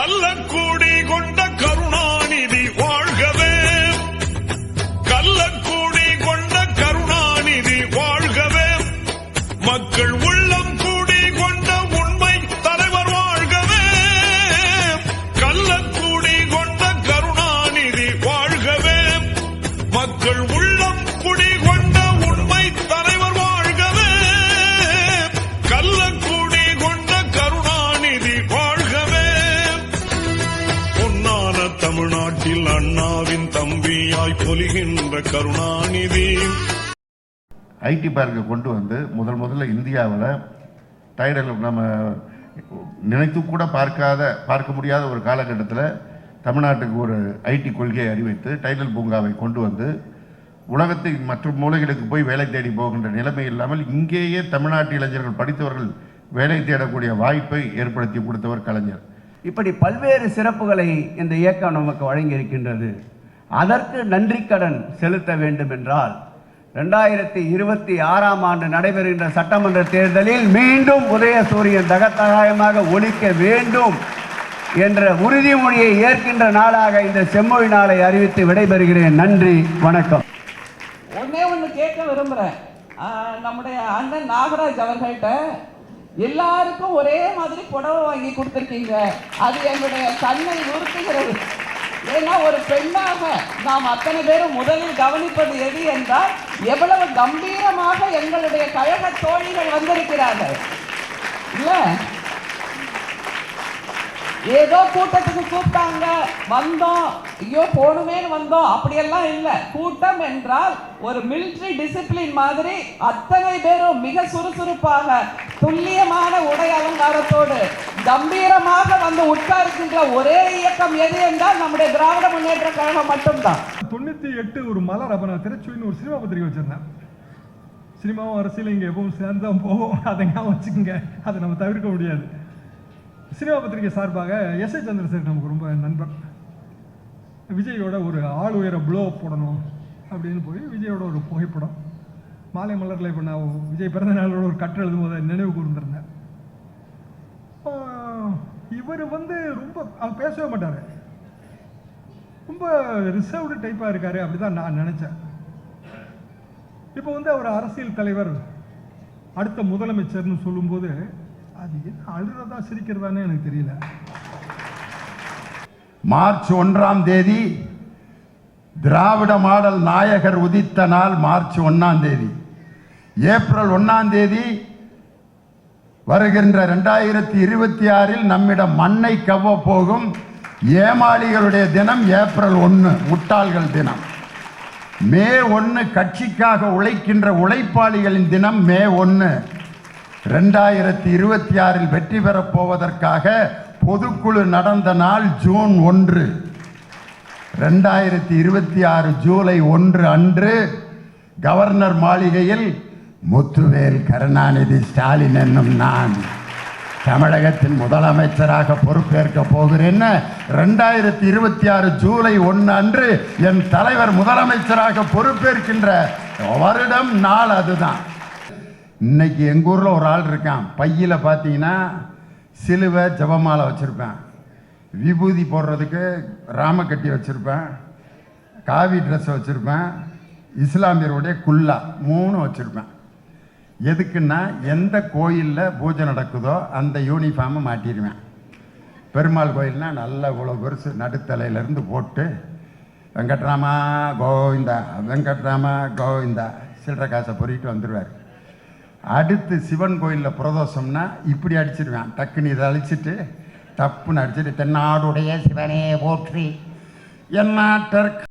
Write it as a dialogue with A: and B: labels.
A: கள்ளக்கூடி கொண்ட கருணாநிதி வாழ்கவே, கள்ளக்கூடி கொண்ட கருணாநிதி வாழ்கவே, மக்கள் உள்ளம் கூடி கொண்ட உண்மை தலைவர் வாழ்கவே, கள்ளக்கூடி கொண்ட கருணாநிதி வாழ்கவே, மக்கள் உள்ளம் குடி கொண்ட உண்மை தலைவர் வாழ்கவே, கள்ளக்கூடி கொண்ட கருணாநிதி வாழ்கவே. பொன்னான தமிழ்நாட்டில் அண்ணாவின் தம்பியாய் பொலிகின்ற கருணாநிதி.
B: ஐடி பார்க்கை கொண்டு வந்து முதல்ல இந்தியாவில் டைடல் நம்ம நினைத்து கூட பார்க்க முடியாத ஒரு காலகட்டத்தில் தமிழ்நாட்டுக்கு ஒரு ஐடி கொள்கையை அறிவித்து டைடல் பூங்காவை கொண்டு வந்து உலகத்தின் மற்ற மூலைகளுக்கு போய் வேலை தேடி போகின்ற நிலைமை இல்லாமல் இங்கேயே தமிழ்நாட்டு இளைஞர்கள் படித்தவர்கள் வேலை தேடக்கூடிய வாய்ப்பை ஏற்படுத்தி கொடுத்தவர் கலைஞர்.
C: இப்படி பல்வேறு சிறப்புகளை இந்த இயக்கம் நமக்கு வழங்கி இருக்கின்றது. அதற்கு நன்றி கடன் செலுத்த வேண்டும் என்றால் 2026ஆம் ஆண்டு நடைபெறுகின்ற சட்டமன்ற தேர்தலில் மீண்டும் உதயசூரியன் தகத்தகாயமாக ஒலிக்க வேண்டும் என்ற உறுதிமொழியை ஏற்கின்ற நாளாக இந்த செம்மொழி நாளை அறிவித்து விடைபெறுகிறேன். நன்றி, வணக்கம்.
D: ஒன்று கேட்க விரும்புகிறேன். நம்முடைய அண்ணன் நாகராஜ் அவர்கள்ட்ட எல்லாருக்கும் ஒரே மாதிரி புடவை வாங்கி கொடுத்துருக்கீங்க, அது எங்களுடைய கண்ணை உறுத்துகிறது. ஏன்னா ஒரு பெண்ணாக நாம் அத்தனை பேரும் முதலில் கவனிப்பது எது என்றால் எவ்வளவு கம்பீரமாக எங்களுடைய கழக தோழிகள் வந்திருக்கிறார்கள். இல்ல ஏதோ கூட்டத்துக்கு கூப்பிட்டாங்க வந்தோம், ஐயோ போனுமேனு வந்தோம், அப்படியெல்லாம் இல்லை. கூட்டம் என்றால் ஒரு மிலிட்டரி டிசிப்ளின் மாதிரி அத்தனை பேரும் மிக சுறுசுறுப்பாக துல்லியமான உடை அலங்காரத்தோடு கம்பீரமாக வந்து உட்கார்க்கின்ற ஒரே இயக்கம் எது என்றால் நம்முடைய திராவிட முன்னேற்ற கழகம் மட்டும்தான்.
E: 98 ஒரு மலர் அப்ப நான் திருச்சுன்னு ஒரு சினிமா பத்திரிகை வச்சிருந்தேன். சினிமாவும் அரசியல் இங்கே எப்பவும் சேர்ந்தான் போகும், அதை ஞாபகம் வச்சுக்கோங்க, அதை நம்ம தவிர்க்க முடியாது. சினிமா பத்திரிகை சார்பாக எஸ்.ஏ. சந்திரசேகர் நமக்கு ரொம்ப நண்பர். விஜயோட ஒரு ஆள் உயர ப்ளோ போடணும் அப்படின்னு போய் விஜயோட ஒரு புகைப்படம் மாலை மலரில் இப்போ நான் விஜய் பிறந்த நாளோட ஒரு கட்டு எழுதும் போது நினைவு கூர்ந்திருந்தேன். இவர் ரொம்ப அவர் பேசவே மாட்டார், ரொம்ப ரிசர்வ்டு டைப்பாக இருக்காரு, அப்படிதான் நான் நினச்சேன். இப்போ அவர் அரசியல் தலைவர், அடுத்த முதலமைச்சர்னு சொல்லும்போது அது என்ன அழுறதா சிரிக்கிறதானே எனக்கு தெரியல.
B: மார்ச் 1ஆம் தேதி திராவிட மாடல் நாயகர் உதித்த நாள் மார்ச் 1ஆம் தேதி. ஏப்ரல் 1ஆம் தேதி வருகின்ற 2026 நம்மிடம் மண்ணை கவ்வ போகும் ஏமாளிகளுடைய தினம் ஏப்ரல் 1, முட்டாள்கள் தினம். மே 1 கட்சிக்காக உழைக்கின்ற உழைப்பாளிகளின் தினம் மே 1. 2026 வெற்றி பெறப் போவதற்காக பொதுக்குழு நடந்த நாள் ஜூன் 1. 2026 ஜூலை 1 அன்று கவர்னர் மாளிகையில் முத்துவேல் கருணாநிதி ஸ்டாலின் என்னும் நான் தமிழகத்தின் முதலமைச்சராக பொறுப்பேற்க போகிறேன்னு 2026 ஜூலை 1 அன்று என் தலைவர் முதலமைச்சராக பொறுப்பேற்கின்ற வருடம் நாள் அதுதான். இன்னைக்கு எங்கள் ஊரில் ஒரு ஆள் இருக்கான், பையில் பார்த்தீங்கன்னா சிலுவை ஜபமாலை வச்சுருப்பேன், விபூதி போடுறதுக்கு ராமக்கட்டி வச்சுருப்பேன், காவி ட்ரெஸ் வச்சுருப்பேன், இஸ்லாமியருடைய குல்லா 3 வச்சுருப்பேன். எதுக்குன்னா எந்த கோயிலில் பூஜை நடக்குதோ அந்த யூனிஃபார்மை மாட்டிடுவேன். பெருமாள் கோயில்னா நல்ல இவ்வளோ பெருசு நடுத்தலையிலேருந்து போட்டு வெங்கட்ராமா கோவிந்தா வெங்கட்ராமா கோவிந்தா சில்லற காசை பொறிட்டு வந்துடுவார். அடுத்து சிவன் கோயிலில் பிரதோஷம்னா இப்படி அடிச்சிடுவேன், டக்குன்னு இதை அழிச்சிட்டு டப்புன்னு அடிச்சுட்டு தென்னாடுடைய சிவனே போற்றி எந்நாட்டர்